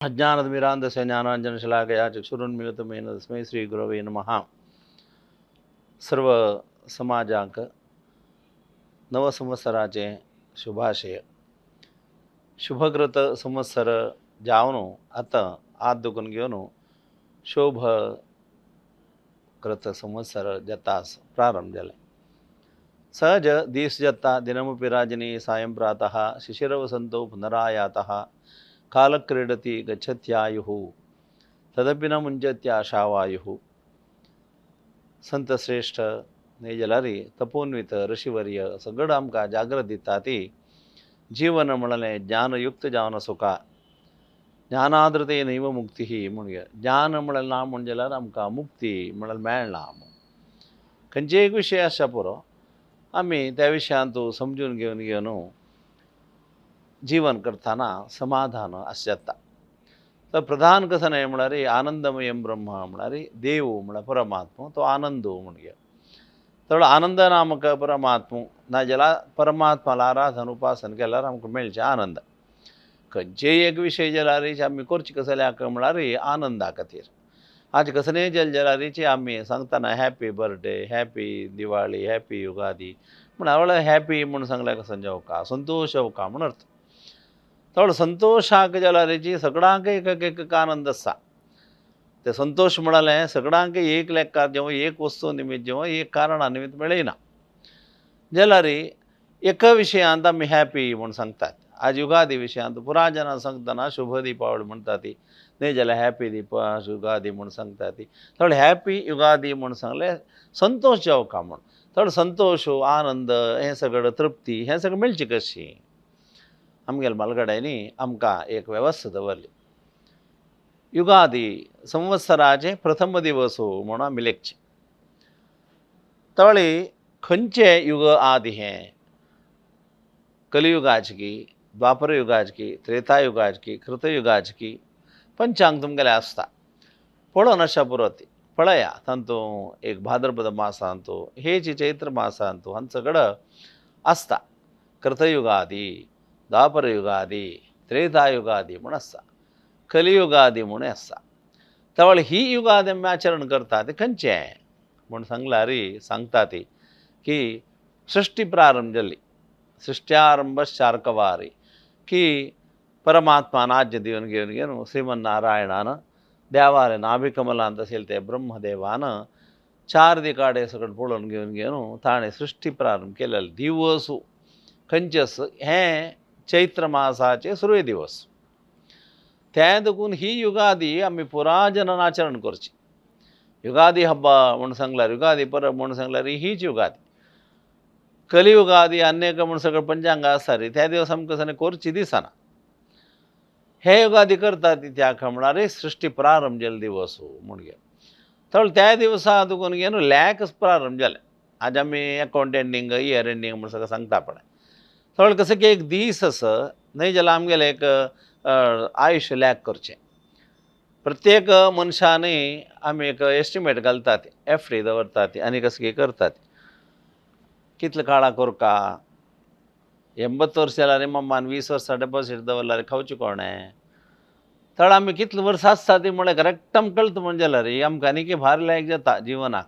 अज्ञानतिमिरान्धस्य ज्ञानाञ्जनशलाकया चक्षुरुन्मिलितं येन तस्मै श्रीगुरवे नमः। सर्व समाजांक नवसंवत्सराचे शुभाशय. शुभकृत संवत्सर जावन आता आत दुखून घेवन शोभकृत संवत्सर जतास प्रारंभ झाले. सहज दिस जत्ता दिनमपि राजनी सायं प्रातः शिशिरवसंतो पुनरायातः कालक्रीडति गच्छत्यायुः तदपि न मुंजत्याशावायुः. संत श्रेष्ठ नेजलारी तपोन्वित ऋषिवर्य सगळं आमकां जागृत दिता ती जीवन म्हणलें ज्ञानयुक्त जावन सुखा ज्ञानाद्रते नैव मुक्ती म्हणूया. ज्ञान म्हणलें ना म्हणजे आमकां मुक्ती म्हळ्यार मेळना. खंयचे एक विशय आसचा पुरो आमी त्या विशयांत समजून घेवन जीवन करताना समाधान आसता. तर प्रधान कसं नाही म्हणल्यार आनंदमयम ब्रह्म म्हणल्यार देव म्हळ्यार परमात्मा तो आनंद म्हणूया. तर आनंद नामक परमात्मा नाजाल्यार परमात्माला आराधन उपासन केल्यार आमकां मेळचे आनंद. खंयचेय एक विशय जलारीचे आमी करचे कसल्याक म्हळ्यार आनंदा खातीर. आज कसलेय जलजलारीचे आमी सांगतना happy birthday, happy Diwali, happy Yugadi म्हळ्यार हॅपी म्हूण सांगल्यार कसं जावका संतोष जावका म्हूण अर्थ. थोडं संतोषाक जलारीची सगळ्यांक एक आनंद आसा. ते संतोष म्हणालें सगळ्यांक एक लेखार जेव्हा एक वस्तू निमित्त जेव्हा एक कारणा निमित्त मेळयना जाल्यार एका विशयांत आमी हॅपी म्हूण सांगतात. आज युगादी विशयांत पुराय सांगतना शुभ दिपावळी म्हणटा ती न्ही जाल्यार हॅपी युगादी म्हूण सांगता ती. थोडं हॅपी युगादी म्हूण सांगलें संतोष जावका म्हूण. थोडं संतोष आनंद हें सगळं तृप्ती हें सगळं मेळची कशी. आमगेल्या मालगड्यांनी आमकां एक वेवस्था दवरली. युगादी संवत्सराचे प्रथम दिवस म्हणून आमी लेखचे. तवळी खंयचे युग आदी हें कलियुगाचे की द्वापर युगाचे की त्रेतायुगाचे की कृतयुगाचे की पंचांग तुमगेले आसता. पळोवन अशा पुरती पळया तांतू एक भाद्रपद मासांतू हेची चैत्र मासांतू हांचो सगळं आसता. कृतयुगादी द्वापर युगादी त्रेतायुगादी म्हूण आसता. कलियुगादी म्हणून आसता. त्यावेळी ही युगादी आमी आचरण करता ते खंयचें म्हूण सांगल्यार सांगता ती की सृष्टी प्रारंभ जाली. सृष्ट्यारंभश्चार्कवारी की परमात्मान आज्य दिवन घेवन श्रीमन्नारायणान देवारे नाभिकमलांत असेल ते ब्रह्मदेवान 4 दिकाडे सगळं पळोवन घेवन ताणें सृष्टी प्रारंभ केलेले दिवस खंयचे हें चैत्र मासाचे सुरवे दिवस. त्या देखून ही युगादी आमी पुराजनान आचरण करची. युगादी हब्ब म्हूण सांगल्यार युगादी परब म्हूण सांगल्यार हीच युगादी. कलियुगादी अनेक म्हूण सगळं पंचांग आसता रे त्या दिवस आमकां सगळें करची दिसना. हे युगादी करता ती त्या म्हळ्यार सृष्टी प्रारंभ जाल्ले दिवस म्हूण घे. तर त्या दिवसा देखून घेवन लॅक्स प्रारंभ जाले. आज आमी अकावंट एंडींग इयर एंडींग म्हूण सगळं सांगता पळय. थोडं कसं की एक दीस असं न्ही जाल्यार आमगेलें एक आयुश्य लॅक करचें. प्रत्येक मनशांनी आमी एक एस्टिमेट घालतात एफडी दवरतात आनी कसं की करतात कितले काळा करका 80 वर्स जाल्यार मम्मान 20 वर्सां डेपॉझीट दवरल्यार खावचें कोणें. तर आमी कितले वर्सां आसता ती म्हळ्यार करेक्ट आमकां कळटा म्हणजे जाल्यार आमकां आनीक भार लायक जाता जिवनाक.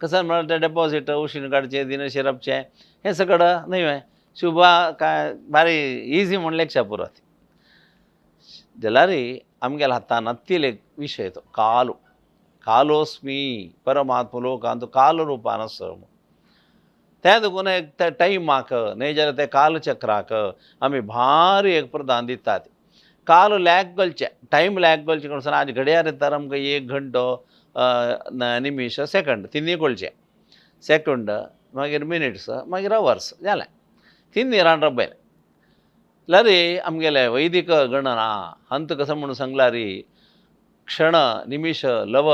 कसं म्हळ्यार ते डेपॉझीट उशीन काडचें दिना शिरपचें हें सगळं न्ही शुभा काय बारी इजी म्हूण लेखच्या पुरत जाल्यार आमगेल्या हातान हत्तील एक विशय तो कालो. कालोस्मी परमात्मा लोकांत काल रुपान आसा. त्या देखून एक त्या टायमाक न्ही जाल्यार त्या कालचक्राक आमी भारी एक प्रधान दितात. काल लॅक घालचें टायम लॅक घालचें करून आज घडयाळ येतार आमकां 1 घंटो निमिश सेकंड तिनूय कळचे. सेकंड मागीर मिनिट्स मागीर अवर्स जालें 3 निरान रबयल. जाल्यार आमगेले वैदिक गणना अंत कसं म्हणून सांगल्यार क्षण निमिश लव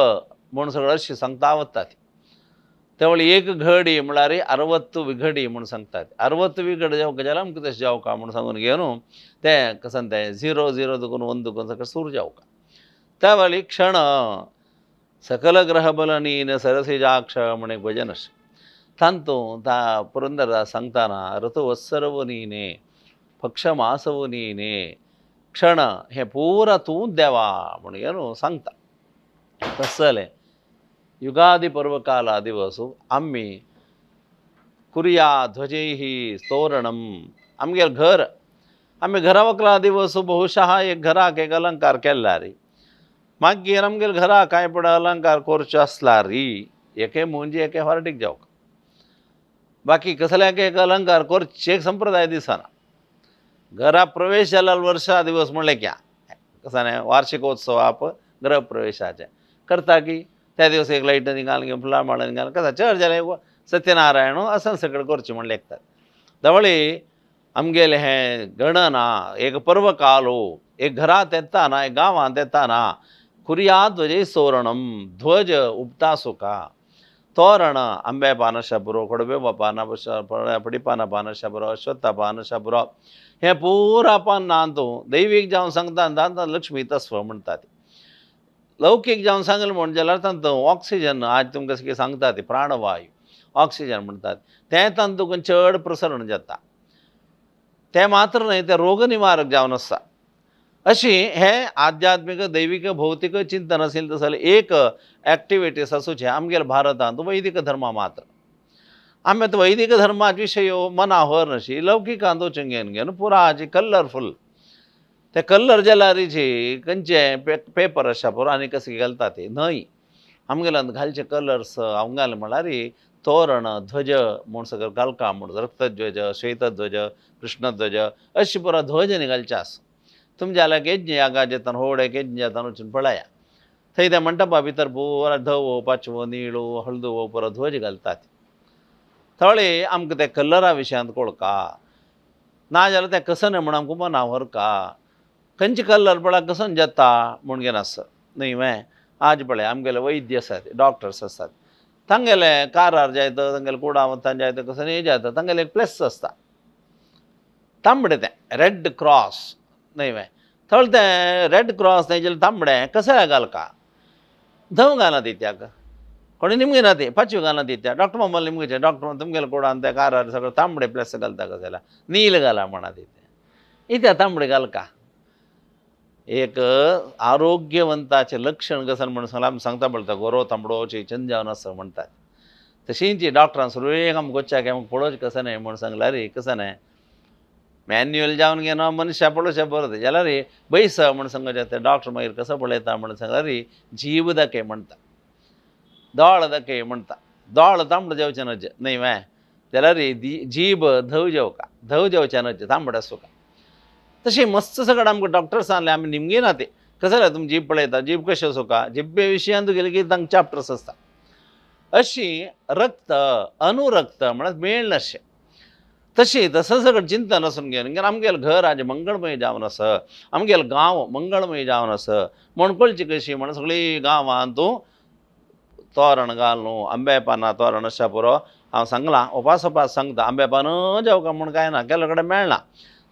म्हूण सगळं अशी सांगता वतात. त्यावेळी एक घडी म्हळ्यार 60 विघडी म्हूण सांगतात. 60 विघड जावका जाल्यार आमकां तशें जावका म्हूण सांगून घेवन तें कसं तें 0 देखून 1 देखून सगळें सुरू जावका. त्या वेळी क्षण सकल ग्रह बलनीन सरसिजाक्ष म्हण एक भजन आसा. तांतू ता पुरंदरदास सांगताना ऋतुवत्सरव नीने पक्षमासव नीने क्षण हे पुरा तूं देवा म्हणून ಏನು सांगता तसले युगादि पर्वकाल दिवसू आम्ही कुरिया ध्वजैहि तोरणम आमगे घर आम्ही घरावकला दिवस बहुशः एक घराक एक अलंकार केला री मागीर आमगेर घरा काय पण अलंकार करचो आसला री एके म्हणजे एके हॉर्टीक जावक बाकी कसल्याक एक अलंकार करचे एक संप्रदाय दिसना घरा प्रवेश जाला वर्षा दिवस म्हणले क्या कसाने वार्षिकोत्सव आप गृहप्रवेशाचे करता की त्या दिवस एक लाईट निघाल घेऊन फुला माळ निघाल कसा चर्च जाले सत्यनारायण असं सगळं करचे म्हणले एकतात दवळी आमगेले हे गणना एक पर्व कालो एक घरात येताना एक गावात येताना कुरिया ध्वजे सोरणम ध्वज उपता सुका तोरण आंब्या पान शबरो कडबे पान पडिपान पान शबरो अश्वत्था पान शबरो हे पुरा पान नांदू दैवीक जावन सांगता तांकां लक्ष्मी तस्व म्हणटात लौकीक जावन सांगलें म्हणजे जाल्यार तांकां ऑक्सिजन आज तुमकां कितें सांगता ती प्राणवायू ऑक्सिजन म्हणटात तें तांतून चड प्रसरण जाता ते मात्र न्हय ते रोग निवारक जावन आसता अशी हे आध्यात्मिक दैविक भौतिक चिंतन असेल तसं एक ॲक्टिविटीज असूचे आमगेल्या भारतांत वैदिक धर्मा मात्र आमी आतां वैदिक धर्माचे विशय मनावर नशी लौकिकांत वचून घेवन पुरा हाजी कलरफुल ते कलर जेलारीचे खंयचे पेपर आसा पुरो आनी कशें घालता ते न्हय आमगेल्यान घालचे कलर्स हांव घाल म्हळ्यार तोरण ध्वज म्हूण सगळं घालका म्हूण रक्तध्वज श्वेतध्वज कृष्णध्वज अशी पुरो ध्वज न्ही घालचे आसा तुमचे जाल्यार केज्जे यागा जेतान होवडे केज्जे जेतान वचून पळया थंय त्या मंडपा भितर पुरा धवो पाचवो निळो हळदुवो पुरो ध्वज घालतात थोडे आमकां ते कलरा विशयांत कळका नाजाल्यार ते कसन म्हण आमकां मना व्हरका खंयचे कलर पळय कसन जेता म्हूण घेवन आसता न्हय वे आज पळय आमगेले वैद्य आसात डॉक्टर्स आसात तांगेले कारार जायत तांगेले कुडावतान जायत कसन हे जाता तांगेले एक प्लस आसता तांबडे तें रेड क्रॉस न्हय वे थोडे तें रेड क्रॉस न्हय जाल्यार तांबडें कशें घालका धव घालना तित्याक कोणी निमगे ना ते पांचवी घालना तित्या डॉक्टर मम्मल निमगेचे डॉक्टर तुमगेले कुडान त्या कारार सगळं तांबडे प्लस घालता कशें जाल्यार नील घाला म्हणा तिथे इत्या तांबडे घालका एक आरोग्यवंताचे लक्षण कसन म्हणून सांगला आमी सांगता पळता गोरो तांबडोची चंजावन आसा म्हणटात तशींची डॉक्टरान सुरवेक आमकां गोच्च्याक आमकां पळोवचें कशें न्हय म्हूण सांगल्यार कशें न्हय मॅन्युअल जावन घेना मनशा पळोवचें बरें जाल्यार बैस म्हूण सांगचें ते डॉक्टर मागीर कसो पळयता म्हूण सांगल्यार जीव दाखय म्हणटा दोळ दाखय म्हणटा दोळ तांबडो जेवचें न्हय न्हय वे जाल्यार जीब धव जेवका धव जेवचें न्हय तांबडे सुका तशें मस्त सगळें आमकां डॉक्टर सांगलें आमी निमगे ना ते कसो जाल्यार तुमी जीब पळयता जीब कशें सुका जिबे विशयांत गेले की तांकां चॅप्टर्स आसता अशी रक्त अनुरक्त म्हळ्यार मेळ नाशें तशी तसं सगळं चिंतन आसून घेवन आमगेलें घर आज मंगळमय जावन आसा आमगेलो गांव मंगळमय जावन आसा मणकोळची कशी म्हण सगळीं गांवांत तूं तोरण घाल न्हू आंब्या पानां तोरण आसा पुरो हांव सांगलां उपास सांगता आंब्या पानां जेवका म्हूण कांय ना केल्ले कडेन मेळना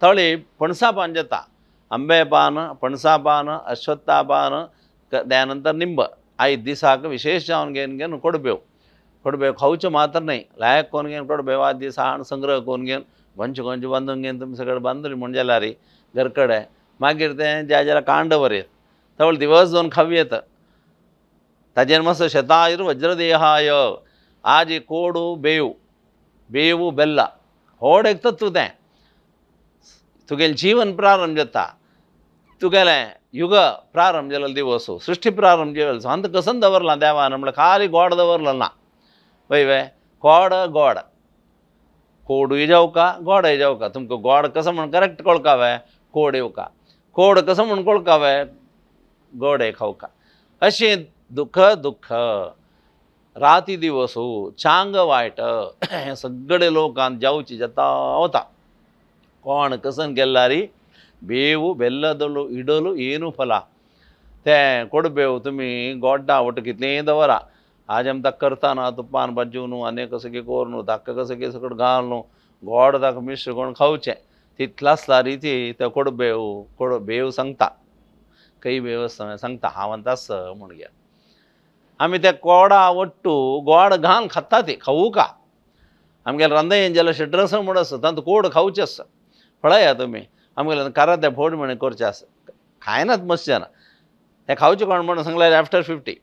थोडी पणसा पान जेता आंबे पान पणसा पान अश्वत्था पान त्या नंतर निंब 5 दिसाक विशेष जावन घेवन कडब्यो खावच्यो मात्र न्हय लायक करून घेवन कडब्यो 5 दीस हाण संग्रह करून घेवन गोंयचे बांदून घेवन तुमी सगळें बांदून म्हणजे जाल्यार घरकडे मागीर तें ज्या ज्याला कांड बरें थोडे दिवस दोन खावयेत ताजेर मस्त शेतायर वज्रदेहाय आज कोडू बेव बेल्ला व्हड एक तत्व तें तुगेलें जीवन प्रारंभ जाता तुगेलें युग प्रारंभ जाल्लो दिवस सृश्टी प्रारंभ जाल्लो अंत कसन दवरलां देवान म्हळ्यार खाली गोड दवरलो ना वय वे गोड कोडूय जेवका गोडय जेवका तुमकां गोड कसो म्हण करेक्ट कळका वे कोड येवका कोड कसो म्हण कळका वे गोडय खावका अशें दुख राती दिवस चांग वायट हे सगळे लोकांत जावची जाता वता कोण कसन गेल्लारी बेव बेल्लदलो इडलो ಏನು ಫಲ ते ಕೊಡಬೇವು तुमी गोड्डा ಒಟ್ಟು कितलें दवरा आज आमी ताका करतना तुपान भाजून न्हू आनी कसं की कोर न्हू ताका कसं की सगळं घाल न्हू गोड ताका मिश्र करून खावचें तितलो आसला रिती ते कोडबेव सांगता कई बेव सांगता हांव आतां म्हूण घे आमी ते कोडा ಒಟ್ಟು गोड घाल खाता ती खावू का आमगेले रांदयेन जाल्यार शेड्रस म्हूण आसा तांकां कोड खावचें आसा पळया तुमी आमगेले कारा ते फोड म्हणे करचे आसा खायनात मस्से ना ते खावचे कोण म्हणून सांगल्यार आफ्टर 50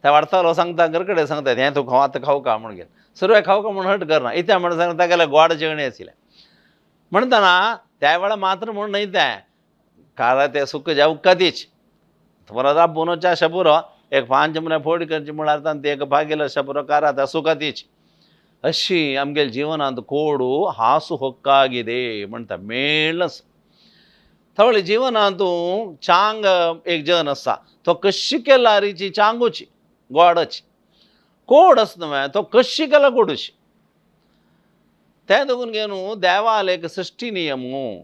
ते वाडतालो सांगता घरकडे सांगतात हें तूं आतां खावं का म्हणून घेवन सुरवात खावं का म्हणून हट करना इत्या म्हणून सांगता तागेले गोड जेवणी आशिल्लें म्हणटाना त्या वेळा मात्र म्हणून न्हय तें कारा ते सुख जेव कधीच तुम्हाला बोनोच्या शबुरो एक 5 म्हणे फोड करची म्हळ्यार ते एक भागेलो शबुरो कारा ते सुखतीच अशी आमगेले जिवनांत कोडू हासು ಹೊಕ್ಕಾಗಿದೆ म्हणटा मेळस थोडे जिवनांत चांग एक जन आसा तो कशी केला रिची चांगूची गोडाची कोड आसा न्हय तो कशी केला कोडूची ते दोगून घेवन देवाल एक सृष्टी नियमू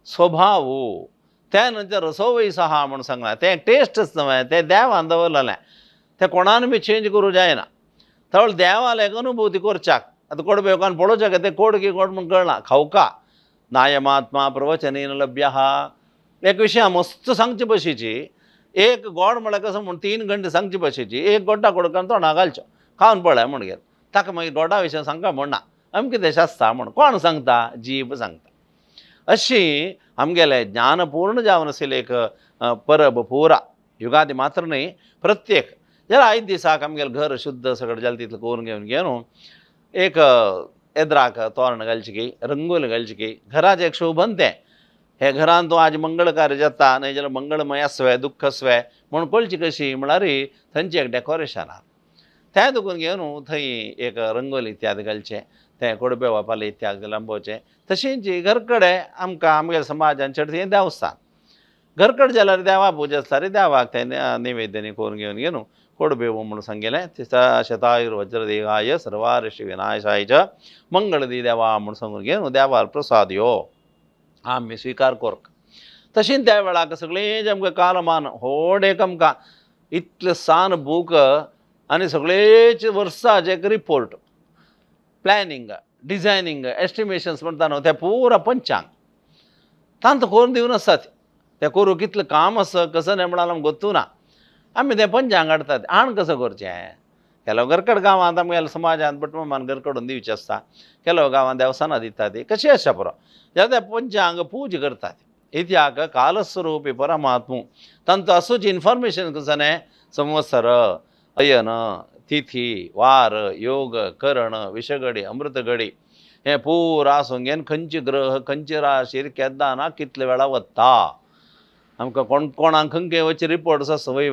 स्वभावू त्या नंतर रसोवय सहा म्हणून सांगला ते टेस्टच न्हय ते देवान दवरलेलें ते कोणान बी चेंज करूं जायना थोडे देवाल एक अनुभूती करच्याक आतां कोड बेवकान पळोवच्याक ते कोड की कोड म्हूण कळना खावका नायमात्मा प्रवचनेन लभ्य एक विशय मस्त सांगचे भशेची एक गोड म्हळ्यार कसं म्हूण 3 घंटे सांगचे भशेची एक गोड्डा कोडकान तोंडाक घालचो खावन पळय म्हूण गेल ताका मागीर गोडा विशय सांगता म्हणना अमकें देश आसता म्हूण कोण सांगता जीब सांगता अशी आमगेले ज्ञानपूर्ण जावन आशिल्लें एक परब पुरा युगादी मात्र न्हय प्रत्येक जाल्यार 5 दिसाक आमगेलें घर शुद्ध सगळें जालें तितलें करून घेवन एक येद्राक तोरण घालची की रंगोली घालची की घराचें एक शोभन तें हे घरान तूं आज मंगळ कार्य जाता न्हय जाल्यार मंगळमय आसवें दुख्ख आसवें म्हणून कळची कशी म्हळ्यार थंयचें एक डेकोरेशन आहा तें दुखून घेवन थंय एक रंगोली इत्यादी घालचें तें कोडबे वापाले इत्यादी लांबोवचें तशेंच घरकडे आमकां आमगेल्या समाजान चडशें देवस्थान घरकड जाल्यार देवा पुजा आसता रे देवाक तें नैवेद्यानी करून घेवन कोडबे म्हणून सांगलें शतायुर वज्रदेहाय सर्वारिष्ट विनाशाय च मंगळदी देवा म्हणून सांगून घेवन देवार प्रसाद यो आमी स्विकार करक तशें त्या वेळाक सगळें जें आमकां कालमान व्हड एक आमकां इतलें सान बूक आनी सगळेच वर्साचे एक रिपोर्ट प्लॅनिंग डिझायनींग एस्टिमेशन्स म्हणटा न्हू ते पुरा पंचांग तांत करून दिवन आसतात ते करूं कितलें काम आसा कसं न्हय म्हणाल आमकां गोत्तू ना आमी तें पंचांग हाडटात आण कसं करचें केलो घरकड गांवांत आमगेल्या समाजांत बटमामान घरकडून दिवचें आसता केलो गांवांत देवस्थानां दितात कशें आसचें पुरो जाल्यार ते पंचांग पूज करतात इत्याक कालस्वरूपी परमात्मू तांचो असोच इन्फॉर्मेशन कसं न्हय संवत्सर अयन तिथी वार योग करण विषगडी अमृतगडी हें पुरा आसून घेवन खंयचे ग्रह खंयचे राशीर केन्ना ना कितले वेळा वता आमकां कोणाक खंय वचचे रिपोर्ट्स आसा वय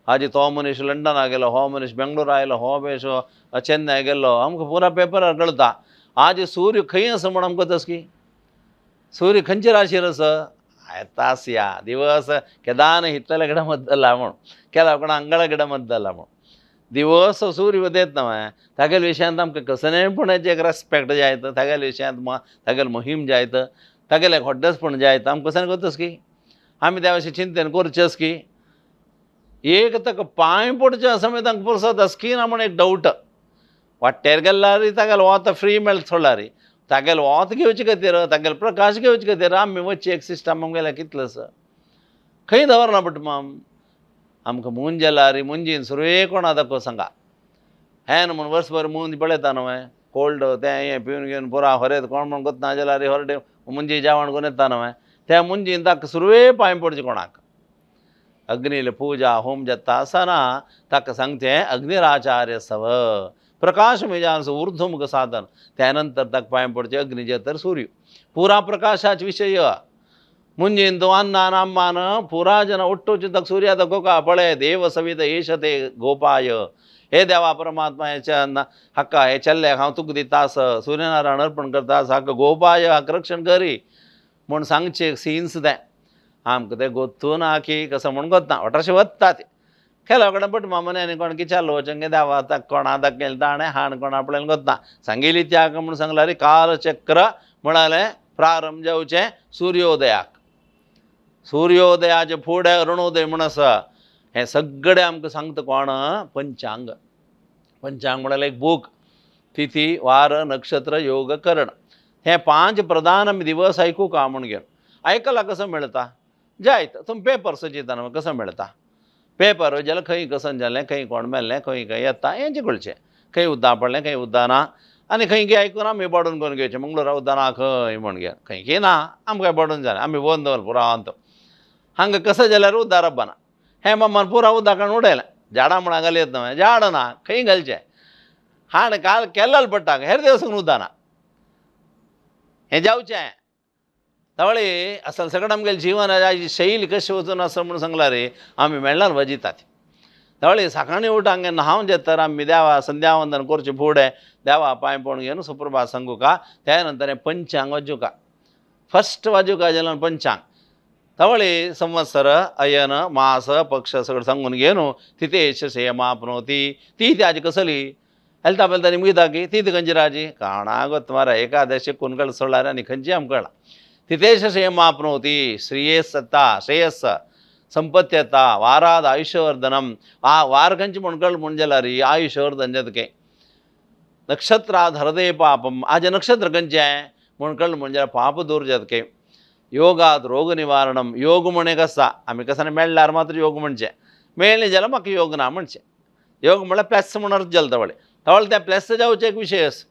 हाजी तो मनीस लंडनाक गेलो हो मनीस बेंगलोर आयलो हो मनीस चेन्नय गेल्लो आमकां पुरा पेपरार कळटा आज सूर्य खंय आसा म्हूण आमकां तसकी सूर्य खंयचे राशीर आसा तास या दिवस केदान हितलेल्या गिडा मद्दला म्हूण केला कोणा अंगाळा गिडा मद्दला म्हूण दिवस सूर्य उदेत न्हय तागेल्या विशयांत आमकां कसलेपणाचें एक रेस्पेक्ट जायत तागेल्या विशयांत तागेले मोहीम जायत तागेले खोड्डसपण जायत आमकां कसं करतस की आमी त्या विशीं चिंतन करचेच की एक ताका पांय पडचें आसा मागीर तांकां प्रसाद आसकी ना म्हूण एक डावट वाट्यार गेल्यार तागेलें वोत फ्री मेळटा सोडल्यार तागेलें वोत घेवचे खातीर तागेलो प्रकाश घेवचे खातीर आमी वचचें एक सिस्टम आमगेलें कितलो आसा खंय दवरना बट माम आमकां मूंज जाल्यार मुंजीन सुरवे कोणा दाखोव सांगा हें म्हूण वर्सभर मूंज पळयता न्हय कोल्ड तें हें पिवन घेवन पुरा हरयत कोण म्हूण कोत्ता जाल्यार हरडे मुंजी जेवण करून येता न्हय त्या मुंजीन ताका सुरवे पांय पडचें कोणाक अग्नील पूजा होम जाता आसतना ताका सांगचें अग्निराचार्य सव प्रकाश मेजान ऊर्ध्वमुख साधन त्यानंतर ताका पांय पडचें अग्नीचे तर सूर्य पुरा प्रकाशाचे विशय मुंजीन तूं अन्नान अम्मान पुरा जन ಒಟ್ಟುಚಿ तक सूर्या दाखोवका पळय देव सवित येशते गोपाय हे देवा परमात्मा हेच्या हक्का हे चल्ल्याक हांव तुका दिता आस सूर्यनारायण अर्पण करता आस हाका गोपाय हाका रक्षण करी म्हूण सांगचें सीन्स तें आमकां तें गोत्तू ना की कसं म्हूण गोत्ता अठराशे वत्ता तें केलो कडेन बट मामने आनी कोण किचारलो वचंगे देवा ताका कोणा दाखयलें ताणें हाण कोणा आपल्यान गोत्ता सांगिली त्याग म्हूण सांगल्यार कालचक्र म्हणालें प्रारंभ जावचें सूर्योदयाक सूर्योदयाचे फुडें अरुणोदय म्हूण आसा हें सगळें आमकां सांगता कोण पंचांग पंचांग म्हळ्यार एक बूक तिथी वार नक्षत्र योग करण हे 5 प्रधान आमी दिवस आयकूं का म्हूण घेवन आयकला कसं मेळटा जायत तुमी पेपर सजयतना कसं मेळटा पेपर जाल्यार खंय कसन जालें खंय कोण मेल्लें खंय खंय येता हेंचें कळचें खंय उद्दां पडलें खंय उद्दां ना आनी खंय कितें आयकून आमी बडोवन करून घेवचें मंगळूर उदना खंय म्हण घे खंय की ना आमकां बडोवन जालें आमी बंद दवर पुरावंत हांगा कसं जाल्यार उद्दार रब्बाना हें मम्मान पुरा उदकान उडयलें झाडां म्हणा घालयत न्हय झाड ना खंय घालचें हाड काल केल्ल पडटा हेर दिवसांक उदना हें जावचें तवळी असल सगळं आमगेलें जिवनाची शैली कशी वचून आसा म्हूण सांगला रे आमी मेळ्ळार वजितात तवळी सकाळीं उठांक केन्ना हांव जेतर आमी देवा संध्यावंदन करचे फुडें देवा पांय पडून घेवन सुप्रभात सांगू का त्या नंतर हें पंचांग वाजू का फस्ट वाजू का जाल्यार पंचांग तवळी संवत्सर अयन मास पक्ष सगळं सांगून घेवन तिथेश सेमापनोती ती त्याची कसली हेल्ता पेलता मुगिता की ती खंयची राजी काणा गोत मारा एकादशी कुणकळ सोडल्यार आनी खंयची आमकां कळना तिथेश सेमापनोती श्रेयस्सता श्रेयस्स संपत्त्यता वाराद आयुष्यवर्धनम वार खंयची म्हण कळ म्हण जाल्यार आयुष्यवर्धन जतके नक्षत्राद हृदय पापम आज नक्षत्र खंयचें म्हण कळ म्हणजे पाप दूर जतके योगात रोग निवारणम योग म्हण एक आसा आमी कसांनी मेळ्ळ्यार मात्र योग म्हणचें मेळ्ळें जाल्यार म्हाका योग ना म्हणचें योग म्हळ्यार प्लस म्हणून अर्थ जालें तवळे तवळे त्या प्लस जावचे एक विशय आसा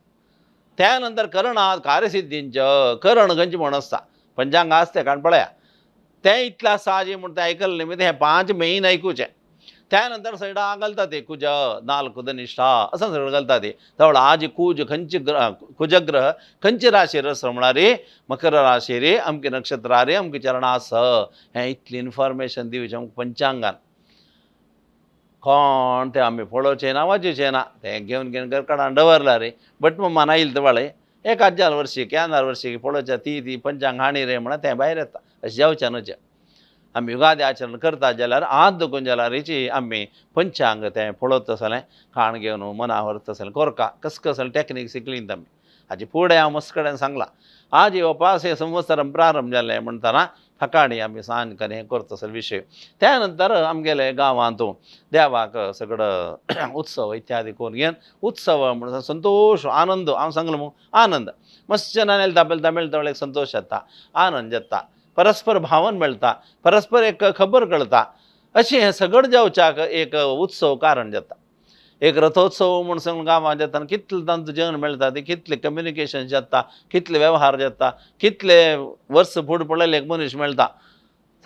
त्या नंतर करणात कार्यसिद्धींच करण खंयची म्हण आसता पंचांग आसता कारण पळया तें इतलें आसा जी म्हण तें आयकलें निमित्त हें 5 मेन आयकुचें त्या नंतर सैडा घालता ते कुज नाल कुदनिश्ठा असं सगळं घालता ते तवळ आज कुज खंयची कुजग्रह खंयची राशीर आसा म्हळ्यार मकर राशी रे अमकी नक्षत्रा रे अमकी चरणां आसा हें इतली इन्फॉर्मेशन दिवचें आमकां पंचांगान कोण तें आमी पळोवचें ना वाजोवचें ना तें घेवन घेवन घरकाडान दवरला रे बट मम्मान आयिल्लें तवळे एक 8 वर्शी की 11 वर्शी पळोवचें ती पंचांग हाणी रे म्हणून तें भायर येता अशें जावचें न्हय आमी युगादी आचरण करता जाल्यार आज दुखून जाल्यार हेची आमी पंचांग तें पळोवत आसलें खाण घेवन मना व्हरत आसलें कोरका कस कसलें टॅक्नीक शिकलीत आमी हाजे फुडें हांव मस्त कडेन सांगलां आज येवपास हे संवत्सरम प्रारंभ जालें म्हणटना सकाळीं आमी सांज करून हें करत आसले विशय त्या नंतर आमगेले गांवांत देवाक सगळं उत्सव इत्यादी करून घेवन उत्सव म्हणून संतोष आनंद हांव सांगलो मू आनंद मस्त नेलता पेलता मेळटा एक संतोश येता आनंद येता परस्पर भावन मेळटा परस्पर एक खबर कळटा अशें हें सगळं जावच्याक एक उत्सव कारण जाता एक रथोत्सव म्हूण सांगून गांवांत जाता कितलें तांचो जेवण मेळटा ते कितलें कम्युनिकेशन जाता कितले वेव्हार जाता कितले वर्स फूड पळयले एक मनीस मेळटा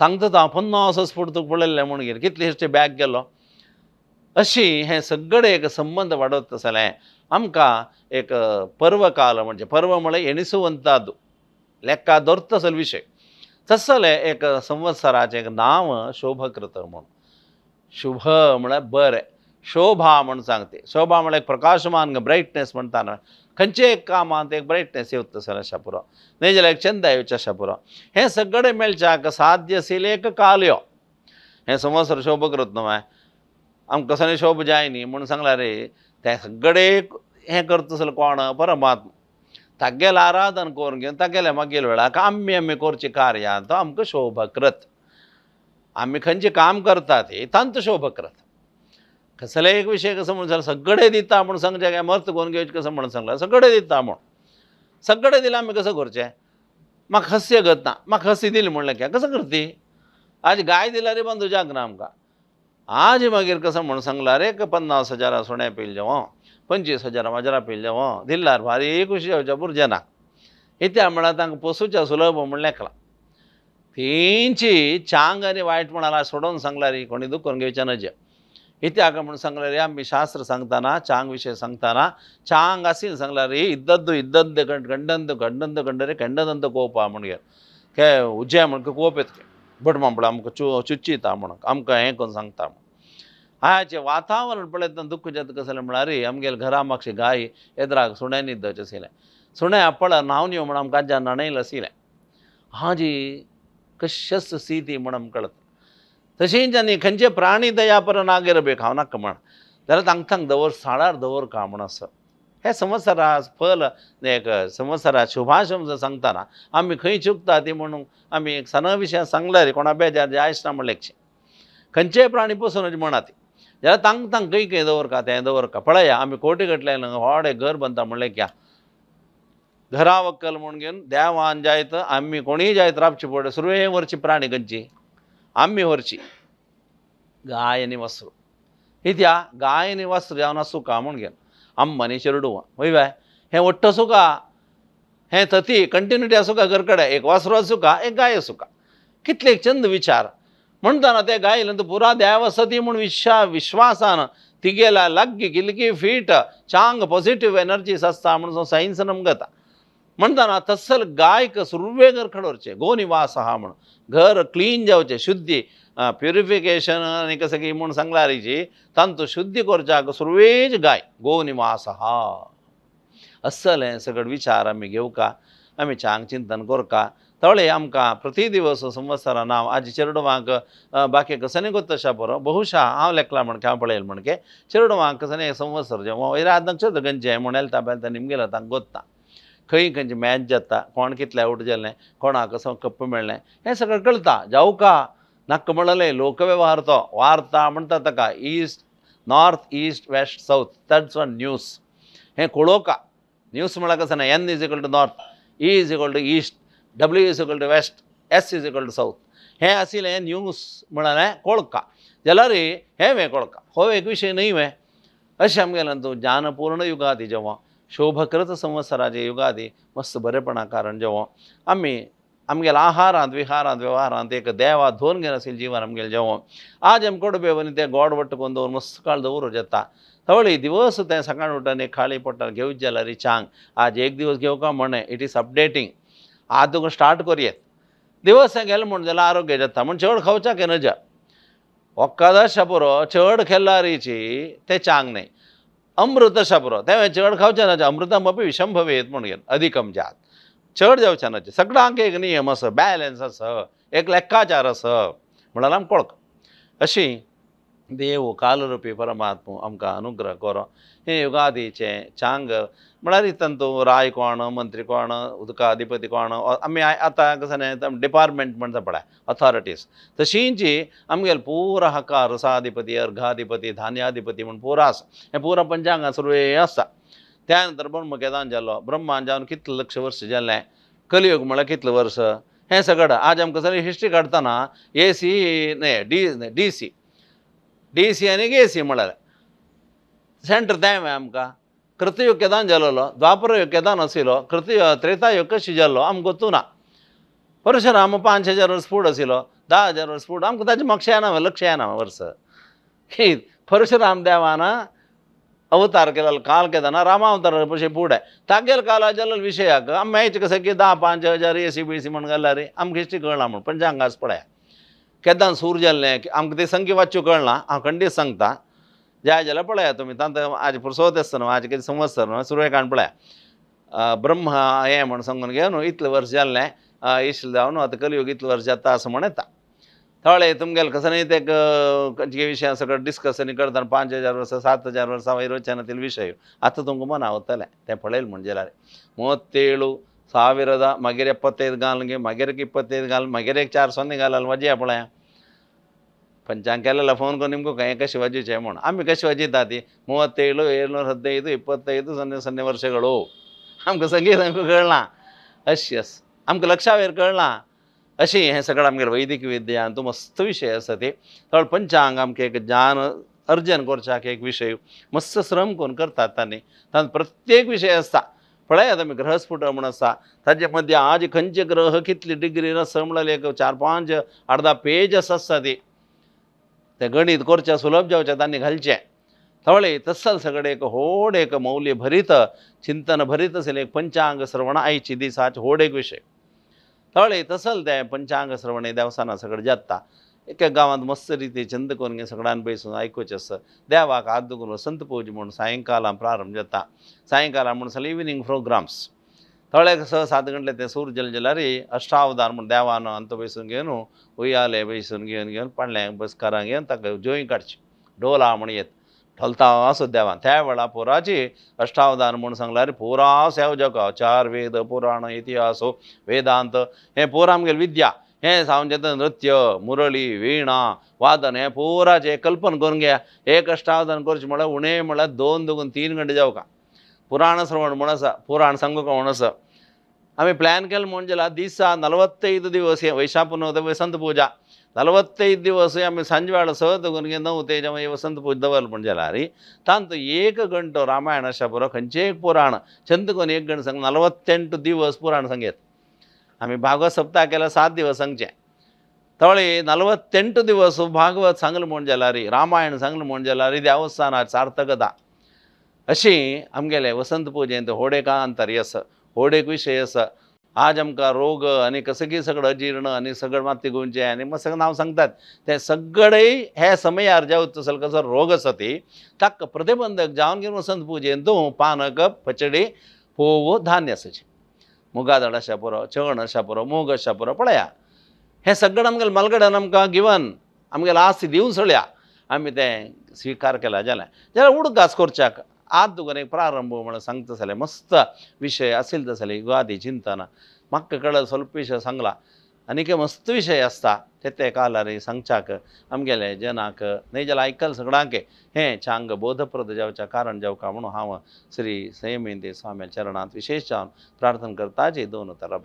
सांगता हांव 50 फूट तुका पळयल्लें म्हूण घेवन कितले हिस्ट्री बॅक गेलो अशी हें सगळें एक संबंध वाडत आसलें आमकां एक पर्वकाल म्हणजे पर्व म्हळ्यार एणिसुवंतादू लेक्का धरत आसले विशय तसलें एक संवत्सराचें एक नांव शोभकृत म्हणून शुभ म्हळ्यार बरें शोभा म्हण सांगते शोभा म्हळ्यार एक प्रकाशमान ब्रायटनेस म्हणटा न्हय खंयचे एक कामांत एक ब्रायटनेस येवत आसलें अशें पुरो न्हय जाल्यार एक चंद येवचें अशें पुरो हें सगळें मेळच्याक साध्य आशिल्लें एक काल यो हें संवत्सर शोभकृत न्हय आमकां कसलें शोभ जाय न्ही म्हूण सांगल्यार रे तें सगळें हें करता आसलो कोण परमात्मा तागेलें आराधन करून घेवन तागेलें मागीर वेळाक आमी करचें कार्यां तो आमकां शोभकृत आमी खंयचें काम करतात तांत शोभकृत कसलें एक विशय कसो म्हणून जाल्यार सगळें दिता म्हूण सांगचें काय मर्त करून घेवचें कसो म्हणून सांगलां सगळें दिता म्हूण सगळें दिलें आमी कसो करचें म्हाका हस्य गत ना म्हाका हस्य दिली म्हणलें क्या कसो करती आज गाय दिल्यार रे बंदू जाग ना आमकां आज मागीर कसो म्हणून सांगल्यार एक 50,000 सुण्या पील जावं 25,000 माजरां पील जावं दिल्यार भारी खुशी जावच्या भुरग्यांक इत्या म्हळ्यार तांकां पोसूच्या सुलभ म्हूण लेखलां तेंची चांग आनी वायट म्हणाला सोडून सांगल्यार कोणी दूख करून घेवचें नजे इत्याक म्हणून सांगल्यार आमी शास्त्र सांगतना चांग विशय सांगतना चांग आसी सांगल्यार इद्दद्दू इद्दद्द गंडंत गंडंत गंडरे खंडದಂತ ಕೋಪ म्हणगे के उज्जे म्हण कोप येता बट म्हणपळा आमकां चुच्चिता म्हणून आमकां हें करून सांगता म्हण हाचें वातावरण पळयतना दुख्ख जेता कसलें म्हळ्यार आमगेल्या घरा मातशें गाय येद्राक सुण्या न्हिदचे आशिल्लें सुण्या पळय न्हांव नियो म्हण आमकां आज्यान न्हाणयलें आशिल्लें हाजी कशेंच स्थिती म्हण आमकां कळता तशेंच आनी खंयचे प्राणी दयापर नागेर बेक हांव नाका म्हण जाल्यार तांकां दवर साळार दवर का म्हण आसा हे संवत्सरा फल एक संवत्सरा शुभाशुभ सांगतना आमी खंय चुकता ती म्हणून आमी एक सणा विशय सांगल्यार कोणा बेजार जायच ना म्हणलें खंयचेय प्राणी पसून म्हणा ती जाल्यार तांकां खंय खंय दवरका तें दवरका पळया आमी कोटी गटले व्हड घर बांदता म्हणलें क्या घरा वक्कल म्हूण घेवन देवान जायत आमी कोणीय जायत रावचे पडे सुरवे व्हरची प्राणी खंयची आमी व्हरची गाय आनी वासरू इत्या गाय आनी वासरू हांव नासू का म्हूण घेवन अम्मानी शेरडू वय बाय हें वट्ट आसूं का हें तती कंटिन्युटी आसूं का घरकडे एक वासरू आसूं का एक गाय आसूं का कितले चंद विचार म्हणटाना ते गायेन तूं पुरा देव सती म्हूण विश्वासान तिगेला लग्गी गिलगी फीट चांग पॉझिटिव्ह एनर्जीस आसता म्हणून सायन्स नमगता म्हणटाना तस्सल गायक सुरवे घर खडोरचे गो निवास आहा म्हणून घर क्लीन जावचें शुद्धी प्युरिफिकेशन आनी सगळी म्हूण सांगलारीची तांतू शुद्धी करच्याक सुरवेज गाय गो निवास आहा अस्सल हें सगळे विचार आमी घेवका आमी चांग चिंतन करका तवळे आमकां प्रति दिवस संवत्सरा नांव आज चेरडवांक बाकी कसने गोत्त तशा बरो बहुशा हांव लेखला म्हणके हांव पळयल म्हणके चेरडवांक कसने संवत्सर जेव्हा वैराद नक्षत्र गंजे म्हण हेल्ता बेल्ता निमगेलो तांकां गोत्ता खंय खंयची मॅच जाता कोण कितले आउट जाल्लें कोणाक कसो कप्प मेळ्ळें हें सगळें कळटा जावका नाका म्हणलें लोकवेव्हार तो वार्ता म्हणटा ताका east north east west south that's one news हें कळोवका न्यूज म्हळ्यार कसं ना N is equal to north E is equal to east W is equal to west S is equal to south हें आशिल्लें न्यूज म्हणालें कळका जाल्यार हें कळका हो एक विशय न्हय वे अशें आमगेलें तूं ज्ञानपूर्ण युगादी जेवो शोभकृत संवत्सराचे युगादी मस्त बरेपणा कारण जेवो आमी आमगेल्या आहारांत विहारांत वेव्हारांत एक देवा धोन घेवन आशिल्लें जिवन आमगेलें जेवो आज आमी कडबेवनी तें गोड वट्ट करून दवरून मस्त काळ दवरूं येता थवळी दिवस तें सकाळ उठून एक खाळी पडटा घेवच जाल्यार चांग आज एक दिवस घेवका म्हणे इट इज अपडेटींग आज तुका स्टार्ट करयेत दिवस गेले म्हण जाल्यार आरोग्य जाता म्हण चड खावच्या की नजा ಒಕ್ಕದ ಶಪುರೋ ಚಡ್ ಖೆಲ್ಲಾರೀಚಿ ते चांग नाही अमृत शापुरो ते चड खावचे ना अमृतमपी विषम भवेत म्हणून अधिकम जात चड जावचे ना सगळ्यांक एक नियम आसा बॅलन्स आसा एक लेक्काचार आसा म्हणाल आमकां कळक अशी देव कालरुपी परमात्मो आमकां अनुग्रह करो हे युगादीचे चांग म्हळ्यार हितून तूं राय कोण मंत्री कोण उदका अधिपती कोण आमी आतां कसं डिपार्टमेंट म्हणटा पळय अथॉरिटीज तशींची आमगेले पुरा हाका रसाधिपती अर्घाधिपती धान्याधिपती म्हूण पुरो आसा हें पुरा पंचांगा सुरवे आसता त्या नंतर ब्रह्मकेदान जालो ब्रह्मान जावन कितले लक्ष वर्स जाल्लें कलियुग म्हळ्यार कितले वर्स हें सगळें आज आमकां सगळी हिस्ट्री काडटना एसी न्हय डीसी आनी एसी म्हळ्यार सेंटर टायम आमकां कृतयुग केदान जालोलो द्वापर युग केदान आशिल्लो त्रेतायुग कशी जाल्लो आमकां गोतू ना परशुराम 5,000 वर्स फूड आशिल्लो 10,000 वर्स फूड आमकां ताचें म्हाका येना लक्ष येना वर्स परशुराम देवान अवतार केलो काल केदाना रामावतार पयशे फूड तागेले काला जाल्लो विशयाक आमी मॅच कशें की 10,000-5,000 एसी बीसी म्हण घालला रे आमकां हिस्ट्री कळना म्हण पंचांगास पळय केदान सूर जाल्लें आमकां ते संख्या वाच्च्यो कळना हांव खंडीत सांगता जाय जाल्यार पळया तुमी तांत आज पुरसोत आसता न्हू आज कितें संवत्सर न्हू सुरवे काण पळया ब्रह्म हें म्हण सांगून घे न्हू इतलें वर्स जाल्लें इश्ट जावन आतां कलियुग इतलें वर्स जाता असं म्हण येता थोडे तुमगेले कसं न्ही ते खंयचे विशय सगळं डिस्कसनी करतना 5,000 वर्स 7,000 वर्सां वैरोचनातील विशय आतां तुमकां मना आवडटलें तें पळयलें म्हणजे जाल्यार 37,000 मागीर 75 घाल मागीर 25 घाल मागीर एक 400 घालाल वजेया पळया पंचांग केलेला फोन करून निमको हें कशें वाजयचें म्हूण आमी कशें वाजयता ती 37,715 25 ವರ್ಷಗಳು आमकां संगीत आमकां कळना अशी आसा आमकां लक्षावेर कळना अशी हें सगळें आमगेलें वैदिक विद्यान तूं मस्त विशय आसा ती थोडे पंचांग आमकां एक ज्ञान अर्जन करच्याक एक विशय मस्त श्रम करून करतात तांणी तातूंत प्रत्येक विशय आसता पळयात आमी ग्रहस्फुट म्हूण आसा ताचे मदीं आज खंयचे ग्रह कितली डिग्री आसा म्हणल्यार एक 4-5 अर्धा पेज आसता ती ते गणित करचें सुलभ जावचें तांणी घालचें थोडे तस्सल सगळे एक व्हड एक मौल्य भरीत चिंतन भरीत आशिल्लें एक पंचांग श्रवण आयची दिसाचे व्हड एक विशय थोडे तसल ते पंचांग श्रवण देवसाना सगळें जाता एक गांवांत मस्त रिती छंद करून सगळ्यांनी बसून आयकुचें आसा देवाक हात दुखून संत पूजा म्हणून सायंकाळां प्रारंभ जाता सायंकाळां म्हणून सगळे इवनिंग प्रोग्राम्स थोडे 6-7 गंटले ते सूर जल जाल्यार अष्टावधान म्हणून देवान अंत बसून घेवन उयाले बसून घेवन पाणल्या बसकारां घेवन ताका जोई काडची ढोला म्हण येत ढोलता असो देवान त्या वेळा पुराची अष्टावधान म्हणून सांगल्यार पुरा सेव जगा 4 वेद पुराण इतिहास वेदांत हें पुरा आमगेली विद्या हें जावन जेता नृत्य मुरळी विणा वादन हें पुराचें कल्पन करून घ्या एक अष्टावधान करचें म्हळ्यार उणें म्हळ्यार 2-3 घंटे जावका पुराण श्रवण म्हण आसा पुराण सांगूका म्हण आसा आमी प्लॅन केलें म्हण जाल्यार दिसा 45 दिवस हे वैशाख संत पुजा 45 ದಿವಸ ಆಮೇಲೆ ಸಂಜೆವಾಳ ಸಹತಗೊಂಡಿಗೆ ನಾವು ತೇಜಮ ವಸಂತ ಪೂಜ ದವಲ್ ಮುಂಜಾರಿ ತಾಂತು ಏಕ ಗಂಟು ರಾಮಾಯಣ ಶಪುರ खंयचेय पुराण चंदकोन एक गण संग 48 दिवस पुराण संगीत आम्ही भागवत सप्ताह केला 7 दिवस सांगचे तवळी 48 दिवस भागवत सांगल म्हूण जाल्यार रामायण सांगल म्हूण जाल्यार देवस्थानात सार्थकता अशी आमगेले वसंत पुजेंत होडेकांतर यस होडेक विशय यस आज आमकां रोग आनी सगळी सगळं अजीर्ण आनी सगळं माती गुंचे आनी मग सगळं नांव सांगतात ते सगळे हे समयार जेवत तसलो कसो रोग आसा ती ताका प्रतिबंधक जावन घेवन वसंत पुजेंत तूं पानक पचडी फोव धान्य आसाचे मुगादळ आसा पुरो चवण आसा पुरो मूग आसा पुरो पळया हे सगळं आमगेले मलगड्यान आमकां गिवन आमगेले आस्त दिवन सोडल्या आमी तें स्विकार केला जाल्यार उडकास करच्याक आज तुका एक प्रारंभ म्हणून सांगता जाल्यार मस्त विशय असेल तसले युगादी चिंतन म्हाका कळ्ळें ಸ್ವಲ್ಪ विशय सांगला आनीक मस्त विशय आसता ते कालार सांगच्याक आमगेले जनाक न्हय जाल्यार आयकल सगळ्यांक हें चांग बोधप्रद जावच्या कारण जावका म्हणून हांव श्री संयमेंद्र स्वामी चरणांत विशेश जावन प्रार्थना करता जे दोन उतर